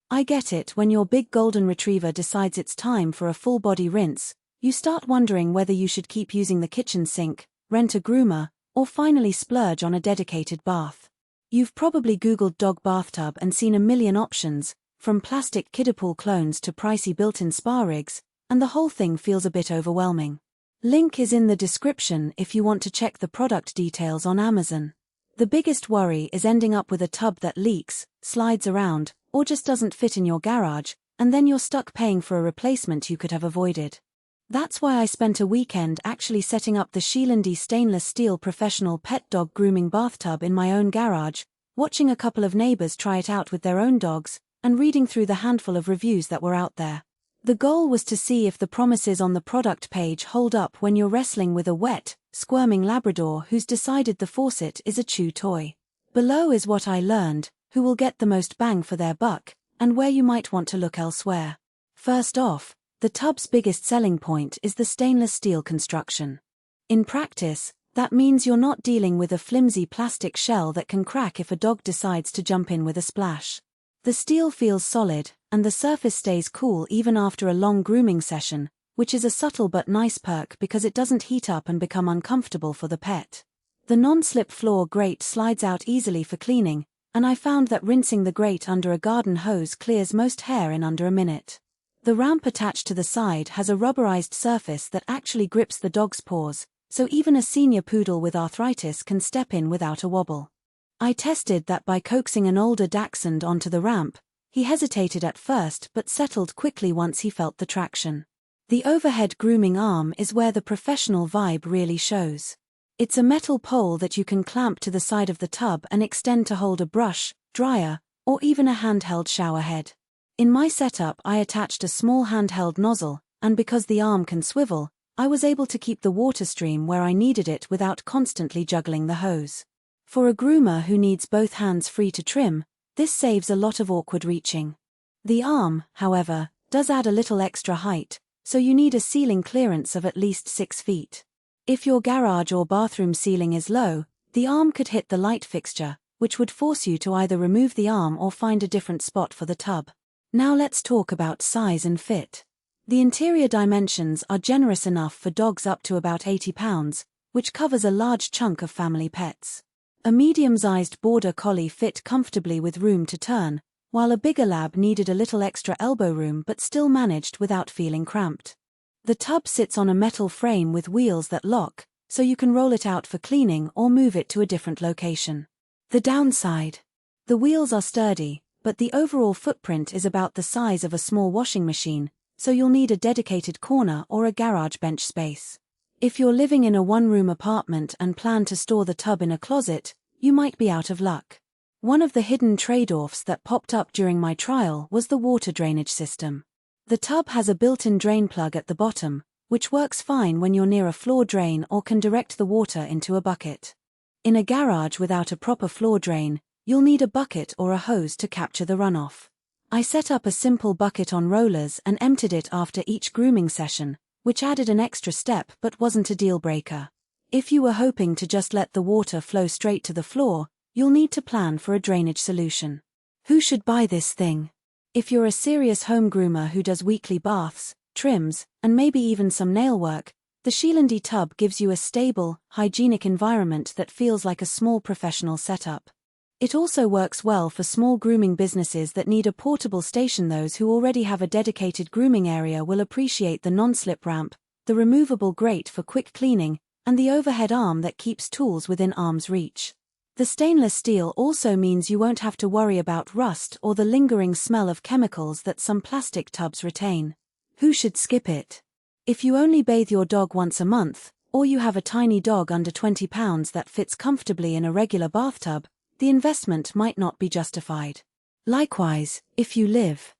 I get it. When your big golden retriever decides it's time for a full-body rinse, you start wondering whether you should keep using the kitchen sink, rent a groomer, or finally splurge on a dedicated bath. You've probably Googled dog bathtub and seen a million options, from plastic kiddipool clones to pricey built-in spa rigs, and the whole thing feels a bit overwhelming. Link is in the description if you want to check the product details on Amazon. The biggest worry is ending up with a tub that leaks, slides around, or just doesn't fit in your garage, and then you're stuck paying for a replacement you could have avoided. That's why I spent a weekend actually setting up the SHELANDY stainless steel professional pet dog grooming bathtub in my own garage, watching a couple of neighbors try it out with their own dogs, and reading through the handful of reviews that were out there. The goal was to see if the promises on the product page hold up when you're wrestling with a wet, squirming Labrador who's decided the faucet is a chew toy. Below is what I learned, who will get the most bang for their buck, and where you might want to look elsewhere. First off, the tub's biggest selling point is the stainless steel construction. In practice, that means you're not dealing with a flimsy plastic shell that can crack if a dog decides to jump in with a splash. The steel feels solid, and the surface stays cool even after a long grooming session, which is a subtle but nice perk because it doesn't heat up and become uncomfortable for the pet. The non-slip floor grate slides out easily for cleaning, and I found that rinsing the grate under a garden hose clears most hair in under a minute. The ramp attached to the side has a rubberized surface that actually grips the dog's paws, so even a senior poodle with arthritis can step in without a wobble. I tested that by coaxing an older dachshund onto the ramp. He hesitated at first but settled quickly once he felt the traction. The overhead grooming arm is where the professional vibe really shows. It's a metal pole that you can clamp to the side of the tub and extend to hold a brush, dryer, or even a handheld shower head. In my setup I attached a small handheld nozzle, and because the arm can swivel, I was able to keep the water stream where I needed it without constantly juggling the hose. For a groomer who needs both hands free to trim, this saves a lot of awkward reaching. The arm, however, does add a little extra height, so you need a ceiling clearance of at least 6 feet. If your garage or bathroom ceiling is low, the arm could hit the light fixture, which would force you to either remove the arm or find a different spot for the tub. Now let's talk about size and fit. The interior dimensions are generous enough for dogs up to about 80 pounds, which covers a large chunk of family pets. A medium-sized border collie fit comfortably with room to turn, while a bigger lab needed a little extra elbow room but still managed without feeling cramped. The tub sits on a metal frame with wheels that lock, so you can roll it out for cleaning or move it to a different location. The downside. The wheels are sturdy, but the overall footprint is about the size of a small washing machine, so you'll need a dedicated corner or a garage bench space. If you're living in a one-room apartment and plan to store the tub in a closet, you might be out of luck. One of the hidden trade-offs that popped up during my trial was the water drainage system. The tub has a built-in drain plug at the bottom, which works fine when you're near a floor drain or can direct the water into a bucket. In a garage without a proper floor drain, you'll need a bucket or a hose to capture the runoff. I set up a simple bucket on rollers and emptied it after each grooming session, which added an extra step but wasn't a deal-breaker. If you were hoping to just let the water flow straight to the floor, you'll need to plan for a drainage solution. Who should buy this thing? If you're a serious home groomer who does weekly baths, trims, and maybe even some nail work, the SHELANDY tub gives you a stable, hygienic environment that feels like a small professional setup. It also works well for small grooming businesses that need a portable station. Those who already have a dedicated grooming area will appreciate the non-slip ramp, the removable grate for quick cleaning, and the overhead arm that keeps tools within arm's reach. The stainless steel also means you won't have to worry about rust or the lingering smell of chemicals that some plastic tubs retain. Who should skip it? If you only bathe your dog once a month, or you have a tiny dog under 20 pounds that fits comfortably in a regular bathtub, the investment might not be justified. Likewise, if you live